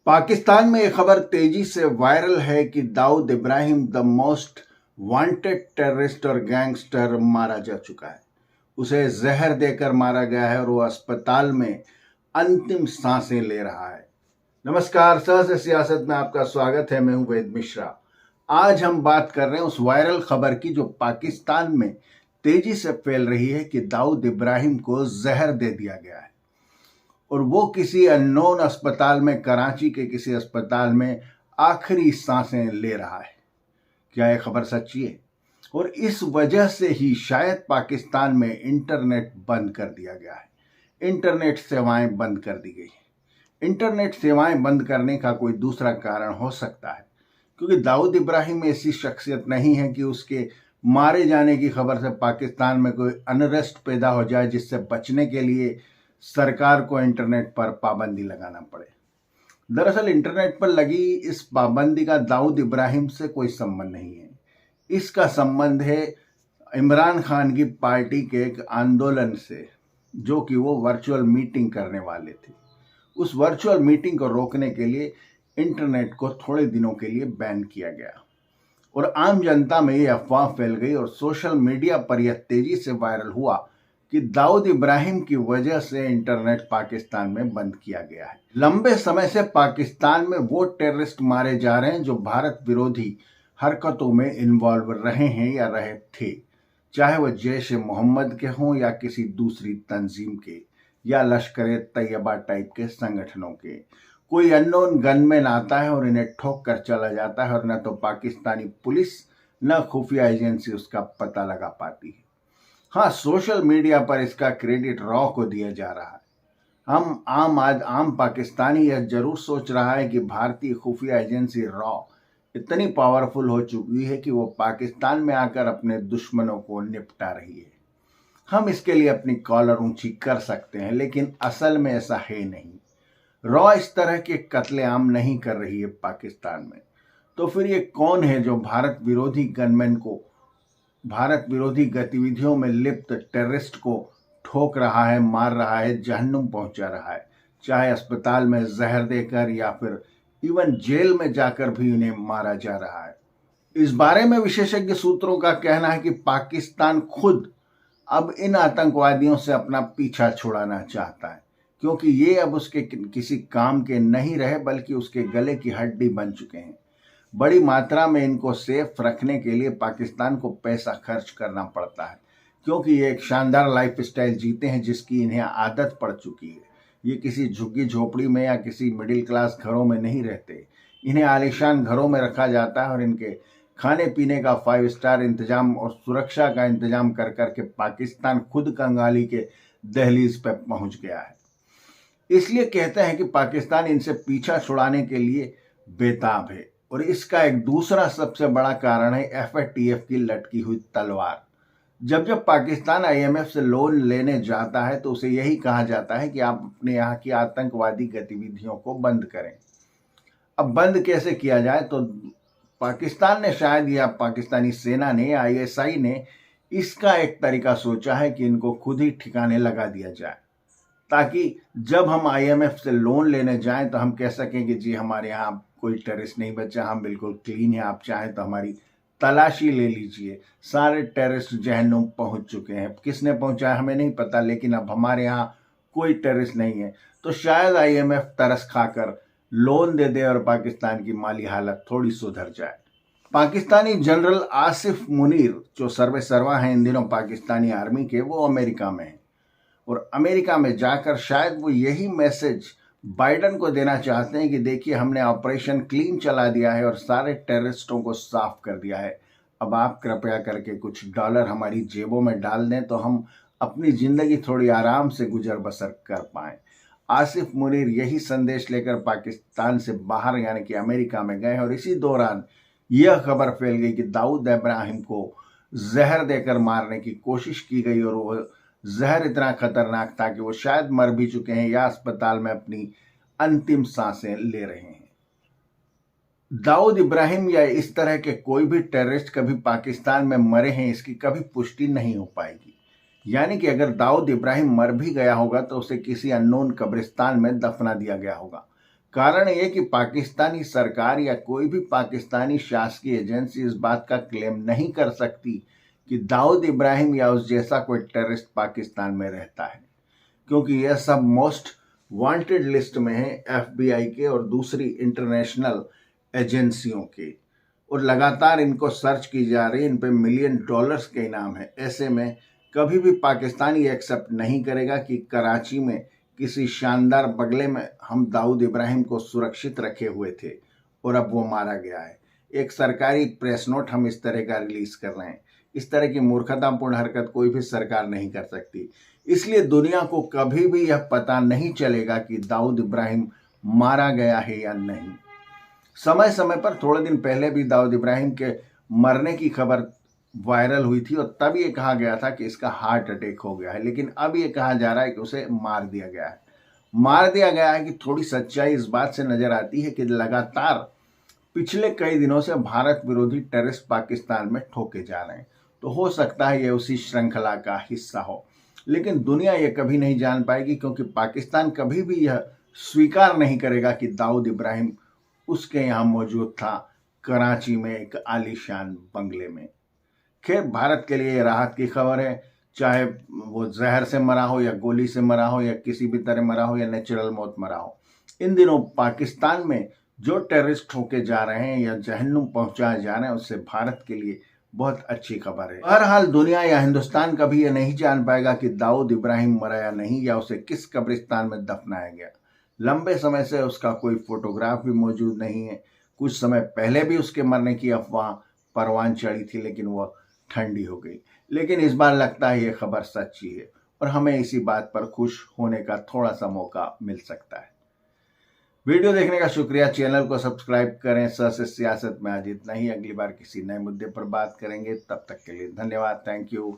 पाकिस्तान में एक खबर तेजी से वायरल है कि Dawood Ibrahim the most wanted terrorist और गैंगस्टर मारा जा चुका है। उसे जहर देकर मारा गया है और वो अस्पताल में अंतिम सांसें ले रहा है। नमस्कार, सहज सियासत में आपका स्वागत है। मैं हूं वेद मिश्रा। आज हम बात कर रहे हैं उस वायरल खबर की जो पाकिस्तान में तेजी से फैल रही है कि दाऊद इब्राहिम को जहर दे दिया गया है और वो किसी अननोन अस्पताल में, कराची के किसी अस्पताल में आखिरी सांसें ले रहा है। क्या यह खबर सच्ची है? और इस वजह से ही शायद पाकिस्तान में इंटरनेट बंद कर दिया गया है। इंटरनेट सेवाएं बंद कर दी गई हैं। इंटरनेट सेवाएं बंद करने का कोई दूसरा कारण हो सकता है, क्योंकि दाऊद इब्राहिम ऐसी शख्सियत नहीं है कि उसके मारे जाने की खबर से पाकिस्तान में कोई अनरेस्ट पैदा हो जाए, जिससे बचने के लिए सरकार को इंटरनेट पर पाबंदी लगाना पड़े। दरअसल इंटरनेट पर लगी इस पाबंदी का दाऊद इब्राहिम से कोई संबंध नहीं है। इसका संबंध है इमरान खान की पार्टी के एक आंदोलन से, जो कि वो वर्चुअल मीटिंग करने वाले थे। उस वर्चुअल मीटिंग को रोकने के लिए इंटरनेट को थोड़े दिनों के लिए बैन किया गया और आम जनता में ये अफवाह फैल गई और सोशल मीडिया पर यह तेजी से वायरल हुआ कि दाऊद इब्राहिम की वजह से इंटरनेट पाकिस्तान में बंद किया गया है। लंबे समय से पाकिस्तान में वो टेररिस्ट मारे जा रहे हैं जो भारत विरोधी हरकतों में इन्वॉल्व रहे हैं या रहे थे, चाहे वह जैश ए मोहम्मद के हों या किसी दूसरी तंजीम के या लश्कर तैयबा टाइप के संगठनों के। कोई अननोन गनमैन आता है और इन्हें ठोक कर चला जाता है और न तो पाकिस्तानी पुलिस न खुफिया एजेंसी उसका पता लगा पाती है। हाँ, सोशल मीडिया पर इसका क्रेडिट रॉ को दिया जा रहा है। आम पाकिस्तानी यह जरूर सोच रहा है कि भारतीय खुफिया एजेंसी रॉ इतनी पावरफुल हो चुकी है कि वो पाकिस्तान में आकर अपने दुश्मनों को निपटा रही है। हम इसके लिए अपनी कॉलर ऊंची कर सकते हैं, लेकिन असल में ऐसा है नहीं। रॉ इस तरह के कत्लेआम नहीं कर रही है पाकिस्तान में। तो फिर ये कौन है जो भारत विरोधी गनमैन को, भारत विरोधी गतिविधियों में लिप्त टेररिस्ट को ठोक रहा है, मार रहा है, जहन्नुम पहुंचा रहा है, चाहे अस्पताल में जहर देकर या फिर इवन जेल में जाकर भी उन्हें मारा जा रहा है? इस बारे में विशेषज्ञ सूत्रों का कहना है कि पाकिस्तान खुद अब इन आतंकवादियों से अपना पीछा छुड़ाना चाहता है, क्योंकि ये अब उसके किसी काम के नहीं रहे, बल्कि उसके गले की हड्डी बन चुके हैं। बड़ी मात्रा में इनको सेफ रखने के लिए पाकिस्तान को पैसा खर्च करना पड़ता है, क्योंकि ये एक शानदार लाइफस्टाइल जीते हैं जिसकी इन्हें आदत पड़ चुकी है। ये किसी झुग्गी झोपड़ी में या किसी मिडिल क्लास घरों में नहीं रहते। इन्हें आलीशान घरों में रखा जाता है और इनके खाने पीने का 5 स्टार इंतजाम और सुरक्षा का इंतजाम कर करके पाकिस्तान खुद कंगाली के दहलीज पर पहुंच गया है। इसलिए कहते हैं कि पाकिस्तान इनसे पीछा छुड़ाने के लिए बेताब है। और इसका एक दूसरा सबसे बड़ा कारण है एफएटीएफ की लटकी हुई तलवार। जब जब पाकिस्तान आईएमएफ से लोन लेने जाता है तो उसे यही कहा जाता है कि आप अपने यहाँ की आतंकवादी गतिविधियों को बंद करें। अब बंद कैसे किया जाए? तो पाकिस्तान ने शायद, या पाकिस्तानी सेना ने, आईएसआई ने इसका एक तरीका सोचा है कि इनको खुद ही ठिकाने लगा दिया जाए, ताकि जब हम आईएमएफ से लोन लेने जाएं तो हम कह सकें कि जी हमारे यहाँ कोई टेररिस्ट नहीं बचा, हम बिल्कुल क्लीन है, आप चाहें तो हमारी तलाशी ले लीजिए। सारे टेररिस्ट जहन्नुम पहुंच चुके हैं। किसने पहुंचाया हमें नहीं पता, लेकिन अब हमारे यहाँ कोई टेररिस्ट नहीं है। तो शायद आईएमएफ तरस खाकर लोन दे दे और पाकिस्तान की माली हालत थोड़ी सुधर जाए। पाकिस्तानी जनरल आसिफ मुनीर, जो सर्वे सर्वा हैं इन दिनों पाकिस्तानी आर्मी के, वो अमेरिका में हैं और अमेरिका में जाकर शायद वो यही मैसेज बाइडन को देना चाहते हैं कि देखिए, हमने ऑपरेशन क्लीन चला दिया है और सारे टेररिस्टों को साफ कर दिया है। अब आप कृपया करके कुछ डॉलर हमारी जेबों में डाल दें तो हम अपनी जिंदगी थोड़ी आराम से गुजर बसर कर पाएं। आसिफ मुनीर यही संदेश लेकर पाकिस्तान से बाहर, यानी कि अमेरिका में गए और इसी दौरान यह खबर फैल गई कि दाऊद इब्राहिम को जहर देकर मारने की कोशिश की गई और वो जहर इतना खतरनाक था कि वो शायद मर भी चुके हैं या अस्पताल में अपनी अंतिम सांसें ले रहे हैं। दाऊद इब्राहिम या इस तरह के कोई भी टेररिस्ट कभी पाकिस्तान में मरे हैं, इसकी कभी पुष्टि नहीं हो पाएगी। यानी कि अगर दाऊद इब्राहिम मर भी गया होगा तो उसे किसी अननोन कब्रिस्तान में दफना दिया गया होगा। कारण ये कि पाकिस्तानी सरकार या कोई भी पाकिस्तानी शासकीय एजेंसी इस बात का क्लेम नहीं कर सकती कि दाऊद इब्राहिम या उस जैसा कोई टेररिस्ट पाकिस्तान में रहता है, क्योंकि यह सब मोस्ट वांटेड लिस्ट में है FBI के और दूसरी इंटरनेशनल एजेंसियों के, और लगातार इनको सर्च की जा रही है। इन पे $1 मिलियन के इनाम है। ऐसे में कभी भी पाकिस्तानी एक्सेप्ट नहीं करेगा कि कराची में किसी शानदार बंगले में हम दाऊद इब्राहिम को सुरक्षित रखे हुए थे और अब वो मारा गया है। एक सरकारी प्रेस नोट हम इस तरह का रिलीज कर रहे हैं। इस तरह की मूर्खतापूर्ण हरकत कोई भी सरकार नहीं कर सकती। इसलिए दुनिया को कभी भी यह पता नहीं चलेगा कि दाऊद इब्राहिम मारा गया है या नहीं। समय समय पर थोड़े दिन पहले भी दाऊद इब्राहिम के मरने की खबर वायरल हुई थी और तब ये कहा गया था कि इसका हार्ट अटैक हो गया है, लेकिन अब ये कहा जा रहा है कि उसे मार दिया गया है। मार दिया गया है कि थोड़ी सच्चाई इस बात से नजर आती है कि लगातार पिछले कई दिनों से भारत विरोधी टेररिस्ट पाकिस्तान में ठोके जा रहे हैं, तो हो सकता है ये उसी श्रृंखला का हिस्सा हो, लेकिन दुनिया ये कभी नहीं जान पाएगी, क्योंकि पाकिस्तान कभी भी यह स्वीकार नहीं करेगा कि दाऊद इब्राहिम उसके यहाँ मौजूद था कराची में एक आलीशान बंगले में। खैर, भारत के लिए राहत की खबर है, चाहे वो जहर से मरा हो या गोली से मरा हो या किसी भी तरह मरा हो या नेचुरल मौत मरा हो। इन दिनों पाकिस्तान में जो टेररिस्ट होके जा रहे हैं या जहन्नुम पहुंचाए जा रहे हैं, उससे भारत के लिए बहुत अच्छी खबर है। बहरहाल दुनिया या हिंदुस्तान कभी यह नहीं जान पाएगा कि दाऊद इब्राहिम मरा या नहीं, या उसे किस कब्रिस्तान में दफनाया गया। लंबे समय से उसका कोई फोटोग्राफ भी मौजूद नहीं है। कुछ समय पहले भी उसके मरने की अफवाह परवान चढ़ी थी, लेकिन वह ठंडी हो गई। लेकिन इस बार लगता है ये खबर सच्ची है और हमें इसी बात पर खुश होने का थोड़ा सा मौका मिल सकता है। वीडियो देखने का शुक्रिया। चैनल को सब्सक्राइब करें। से सियासत में आज इतना ही। अगली बार किसी नए मुद्दे पर बात करेंगे। तब तक के लिए धन्यवाद। Thank you.